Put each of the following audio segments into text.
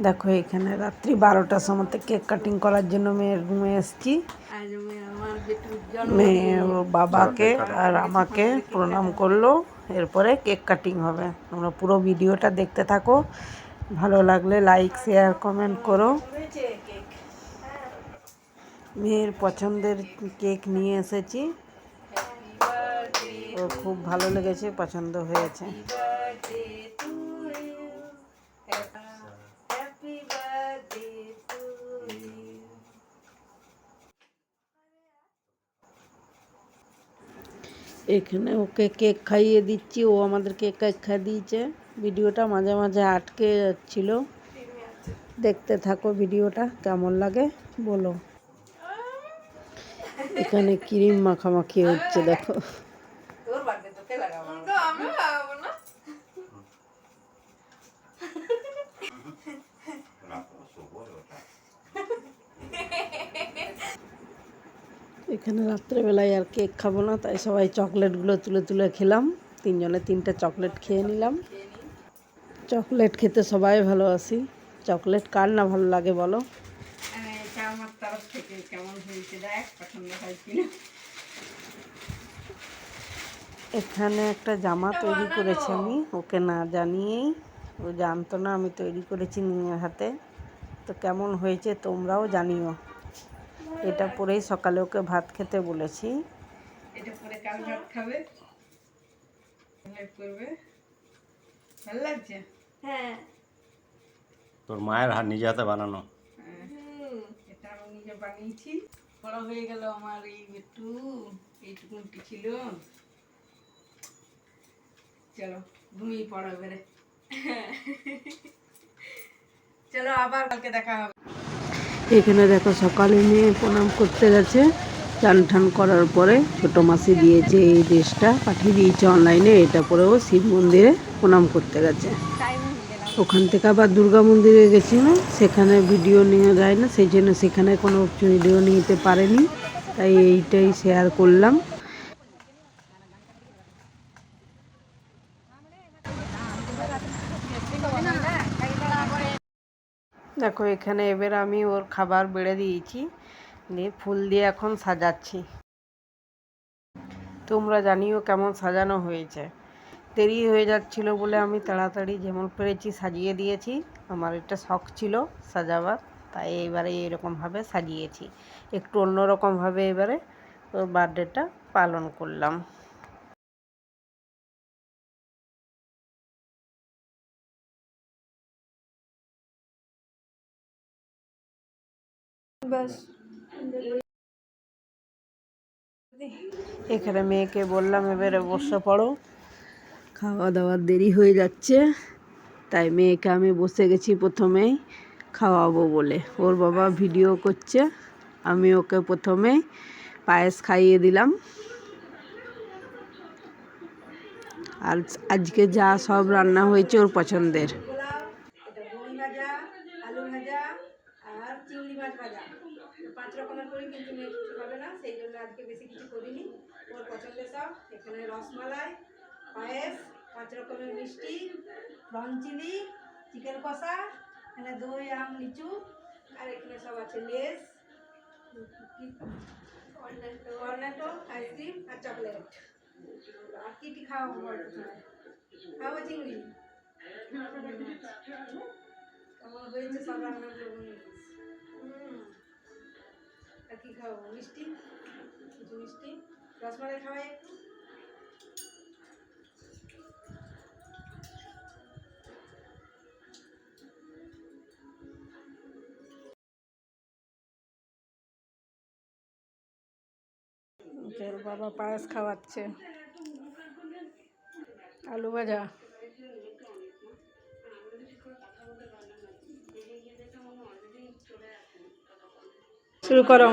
দেখো এখানে রাত্রি 12টার সময় কেক কাটিং করার জন্য মেয়ের রুমে এসেছি। মেয়ে বাবাকে আর আমাকে প্রণাম করলো, এরপরে কেক কাটিং হবে। তোমরা পুরো ভিডিওটা দেখতে থাকো, ভালো লাগলে লাইক শেয়ার কমেন্ট করো। মেয়ের পছন্দের কেক নিয়ে এসেছি, ও খুব ভালো লেগেছে, পছন্দ হয়েছে। এখানে ওকে কেক খাইয়ে দিচ্ছি, ও আমাদেরকে কেক খাইয়ে দিয়েছে। ভিডিওটা মাঝে মাঝে আটকে যাচ্ছিল, দেখতে থাকো ভিডিওটা, কেমন লাগে বলো। এখানে ক্রিম মাখামাখি হচ্ছে, দেখো। এখানে রাত্রেবেলায় আর কেক খাবো না, তাই সবাই চকলেটগুলো তুলে তুলে খেলাম। তিনজনে 3টে চকলেট খেয়ে নিলাম। চকলেট খেতে সবাই ভালোবাসি, চকলেট কার না ভালো লাগে বলো। এটা আমার তরফ থেকে কেমন হয়েছে দেখ, পছন্দ হয়েছিল। এখানে একটা জামা তৈরি করেছি আমি, ওকে না জানিয়েই। ও জানতো না আমি তৈরি করেছি নিজের হাতে। তো কেমন হয়েছে তোমরাও জানিও। এটা পরেই সকালে ওকে ভাত খেতে বলেছি। এটা পরে কাল ভাত খাবে, করবে। ভালো লাগছে? হ্যাঁ। তোর মায়ের হাত নিজে হাতে বানানো। এটা আমি নিজে বানিয়েছি। বড় হয়ে গেল আমার এই একটু, এইটুকুনটি ছিল। চলো ঘুমিয়ে পড়ো এবারে। চলো আবার কালকে দেখা হবে। এখানে দেখো সকালে মেয়ে প্রণাম করতে গেছে, চান ঠান করার পরে ছোটো মাসি দিয়েছে এই ড্রেসটা, পাঠিয়ে দিয়েছে অনলাইনে। এটা পরেও শিব মন্দিরে প্রণাম করতে গেছে। ওখান থেকে আবার দুর্গা মন্দিরে গেছিলো, সেখানে ভিডিও নেওয়া যায় না, সেই জন্য সেখানে কোনো ভিডিও নিতে পারেনি, তাই এইটাই শেয়ার করলাম। দেখো এখানে এবার আমি ওর খাবার বেড়ে দিয়েছি, দিয়ে ফুল দিয়ে এখন সাজাচ্ছি। তোমরা জানিও কেমন সাজানো হয়েছে। দেরি হয়ে যাচ্ছিল বলে আমি তাড়াতাড়ি যেমন পেরেছি সাজিয়ে দিয়েছি। আমার একটা শখ ছিল সাজাবার, তাই এবারে এরকমভাবে সাজিয়েছি। একটু অন্যরকমভাবে এবারে ওর বার্থডেটা পালন করলাম। এখানে মেয়েকে বললাম এবারে বসে পড়ো, খাওয়া দাওয়ার দেরি হয়ে যাচ্ছে, তাই মেয়েকে আমি বসে গেছি প্রথমেই খাওয়াবো বলে। ওর বাবা ভিডিও করছে, আমি ওকে প্রথমে পায়েস খাইয়ে দিলাম। আর আজকে যা সব রান্না হয়েছে ওর পছন্দের। আলু ভাজা আর চিংড়ি মাছ ভাজা, 5 রকমের করি, কিন্তু মেয়ে কিছু খাবে না, সেই জন্য আজকে বেশি কিছু করিনি। ওর পছন্দের সব। এখানে রসমালাই, পায়েস, 5 রকমের মিষ্টি, প্রন চিলি, চিকেন কষা, এখানে দই আম লিচু, আর এখানে সব আছে লেস, কর্নেটো, আইসক্রিম আর চকলেট। আর কি কি খাওয়াবো বল? খাওয়াবো চিংড়ি। কেমন হয়েছে সব রান্নাগুলো? আর কি খাওয়াবো? মিষ্টি, কিছু মিষ্টি, রসমালাই খাওয়াই একটু। ওর বাবা পায়েস খাওয়াচ্ছে, আলু ভাজা। শুরু করো।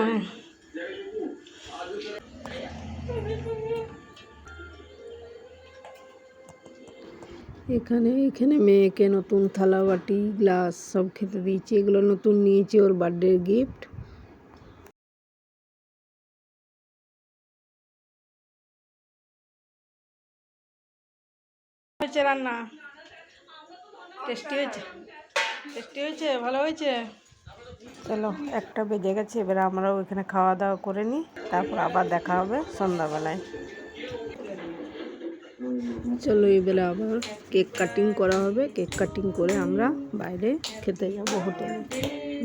এখানে মেয়েকে নতুন থালা বাটি গ্লাস সব খেতে দিয়েছি, এগুলো নতুন নিয়েছি ওর বার্থডে গিফট। হয়েছে রান্না, টেস্টি হয়েছে। টেস্টি হয়েছে, ভালো হয়েছে। চলো, 1টা বেজে গেছে, এবারে আমরাও এখানে খাওয়া দাওয়া করে নিই, তারপর আবার দেখা হবে সন্ধ্যাবেলায়। চলো, এবেলা আবার কেক কাটিং করা হবে। কেক কাটিং করে আমরা বাইরে খেতে যাব হোটেলে।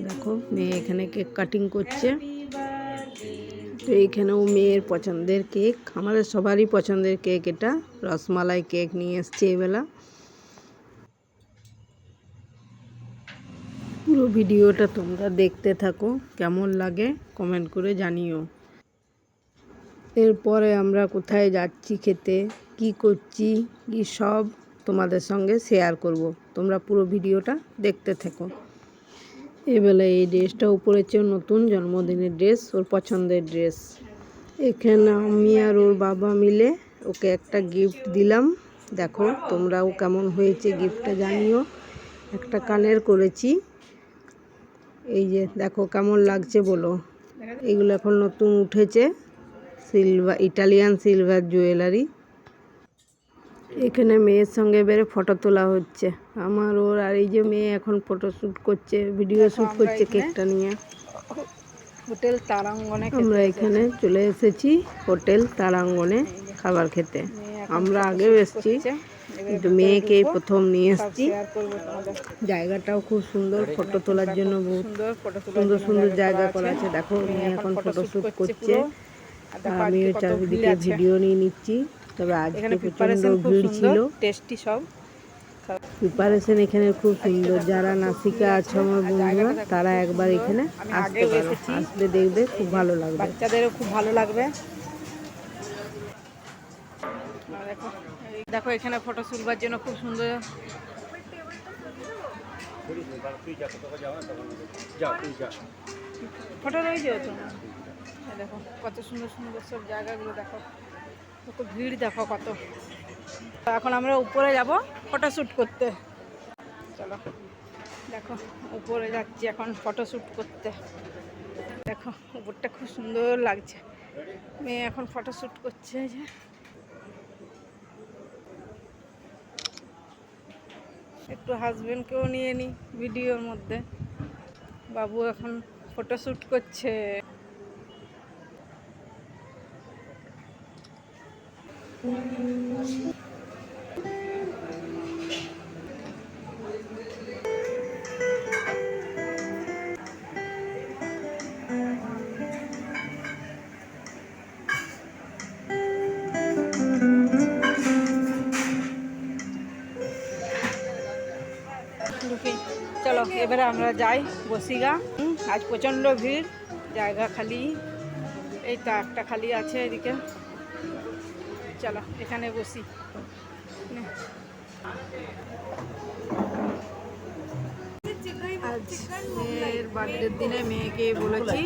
দেখো, মেয়ে এখানে কেক কাটিং করছে। তো এইখানেও মেয়ের পছন্দের কেক, আমাদের সবারই পছন্দের কেক এটা, রসমালাই কেক নিয়ে এসছে এবেলা। পুরো ভিডিওটা তোমরা দেখতে থাকো, কেমন লাগে কমেন্ট করে জানিও। এরপরে আমরা কোথায় যাচ্ছি খেতে, কি করছি, কি সব তোমাদের সঙ্গে শেয়ার করব। তোমরা পুরো ভিডিওটা দেখতে থাকো। এবেলা এই ড্রেসটা পরেছে, নতুন জন্মদিনের ড্রেস, ওর পছন্দের ড্রেস। এখানে আমি আর ওর বাবা মিলে ওকে একটা গিফট দিলাম। দেখো তোমরাও কেমন হয়েছে গিফটটা জানিও। একটা কানের করেছি, এই যে দেখো কেমন লাগছে বলো। এগুলো এখন নতুন উঠেছে, সিলভার, ইটালিয়ান সিলভার জুয়েলারি। এখানে মেয়ের সঙ্গে বেরে ফটো তোলা হচ্ছে আমার ওর, আর এই যে মেয়ে এখন ফটো শ্যুট করছে, ভিডিও শ্যুট করছে কেকটা নিয়ে। হোটেল তারাঙ্গনে আমরা এখানে চলে এসেছি, হোটেল তারাঙ্গনে খাবার খেতে। আমরা আগেও এসেছি, কিন্তু মেয়েকে প্রথম নিয়ে এসেছি। জায়গাটাও খুব সুন্দর, ফটো তোলার জন্য বহুত সুন্দর সুন্দর জায়গা করা আছে। দেখো মেয়ে এখন ফটো শ্যুট করছে, আমিও চারিদিকে ভিডিও নিয়ে নিচ্ছি। তবে আজকে প্রচন্ড ভিড় ছিল, টেস্টি সব প্রিপারেশন এখানে খুব সুন্দর। যারা নাসিকা আছে আমার বন্ধুরা, তারা একবার এখানে আসতে পারো, আসলে দেখবে খুব ভালো লাগবে, বাচ্চাদেরও খুব ভালো লাগবে। দেখো এখানে ফটো তুলবার জন্য খুব সুন্দর। ফটো রয়েছে তো, দেখো কত সুন্দর সুন্দর সব জায়গাগুলো, দেখো কত ভিড়, দেখো কত। এখন আমরা উপরে যাব ফটো শ্যুট করতে। চলো, দেখো উপরে যাচ্ছি এখন ফটো শ্যুট করতে। দেখো উপরটা খুব সুন্দর লাগছে, মেয়ে এখন ফটো শ্যুট করছে। যে একটু হাজবেন্ডকেও নিয়ে নিই ভিডিওর মধ্যে, বাবু এখন ফটো শ্যুট করছে। চলো এবারে আমরা যাই বসিগা। আজ প্রচণ্ড ভিড়, জায়গা খালি, এই তো একটা খালি আছে এদিকে। চলো এখানে বসি। আজ মেয়ের বার্থডের দিনে মেয়েকে বলেছি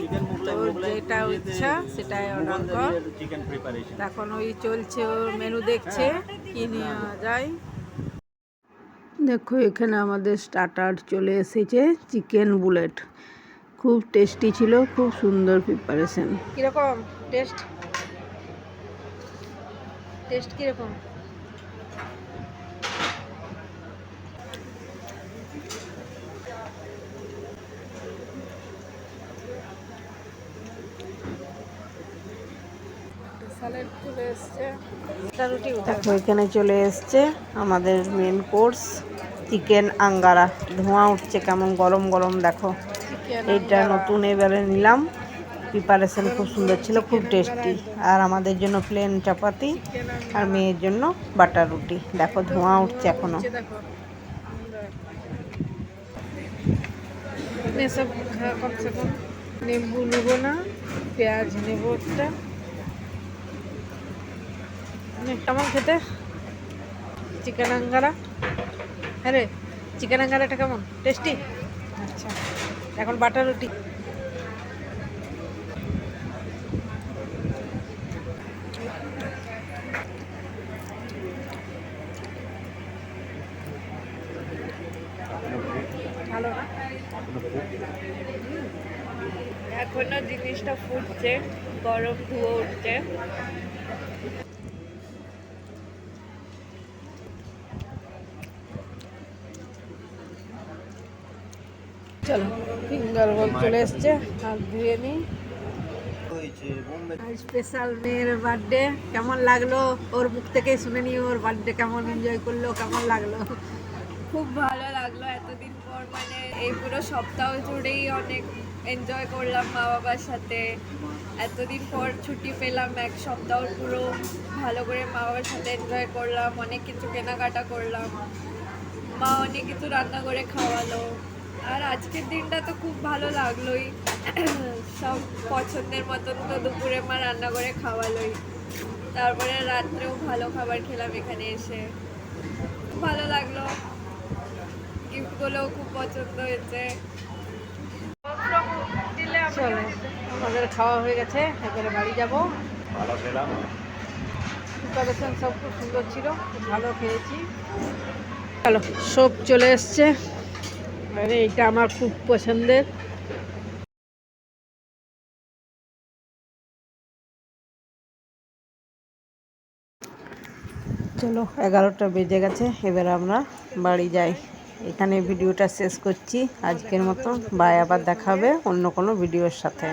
তোর যেটা ইচ্ছা সেটাই অর্ডার কর। এখন ওই চলছে, ওর মেনু দেখছে কি নেওয়া যায়। দেখো এখানে আমাদের স্টার্টার চলে এসেছে, চিকেন বুলেট, খুব টেস্টি ছিল, খুব সুন্দর প্রিপারেশন। কীরকম টেস্ট, টেস্ট কীরকম? দেখো এখানে চলে এসছে আমাদের মেন কোর্স, চিকেন আঙ্গারা। ধোঁয়া উঠছে কেমন গরম গরম, দেখো এইটা নতুন এবারে নিলাম। প্রিপারেশন খুব সুন্দর ছিল, খুব টেস্টি। আর আমাদের জন্য প্লেন চাপাতি, আর মেয়ের জন্য বাটার রুটি। দেখো ধোঁয়া উঠছে এখনো। এসব কমসে কম লেবু নেবো না, পেঁয়াজ নেবো একটা। কেমন খেতে চিকেন আঙ্গারা? হ্যাঁ রে, চিকেন আঙ্গারাটা কেমন টেস্টি? আচ্ছা, এখন বাটার রুটি। ভালো না? এখনো জিনিসটা ফুটছে, গরম ধুয়ে উঠছে। চলো ফিঙ্গার রোল চলে এসছে, আর বিরিয়ানি। স্পেশাল মেয়ের বার্থডে, কেমন লাগলো ওর মুখ থেকে শুনে নি ওর বার্থডে কেমন এনজয় করলো, কেমন লাগলো? খুব ভালো লাগলো, এতদিন পর মানে এই পুরো সপ্তাহ জুড়েই অনেক এনজয় করলাম মা বাবার সাথে। এতদিন পর ছুটি পেলাম, এক সপ্তাহ পুরো ভালো করে মা বাবার সাথে এনজয় করলাম, অনেক কিছু কেনাকাটা করলাম, মা অনেক কিছু রান্না করে খাওয়ালো। আর আজকের দিনটা তো খুব ভালো লাগলোই, সব পছন্দের মতন তো দুপুরে মা রান্না করে খাওয়ালোই, তারপরে রাত্রেও ভালো খাবার খেলাম এখানে এসে, খুব ভালো লাগলো। গিফটগুলোও খুব পছন্দ হয়েছে। চলো আমাদের খাওয়া হয়ে গেছে, এবারে বাড়ি যাবো। ভালো খেলাম। প্রিপারেশন সব খুব সুন্দর ছিল, খুব ভালো খেয়েছি। চলো সব চলে এসছে, আরে এটা আমার খুব পছন্দের। চলো 11টা বেজে গেছে, এবার আমরা বাড়ি যাই। এখানে ভিডিওটা শেষ করছি আজকের মতো। বাই, আবার দেখা হবে অন্য কোনো ভিডিওর সাথে।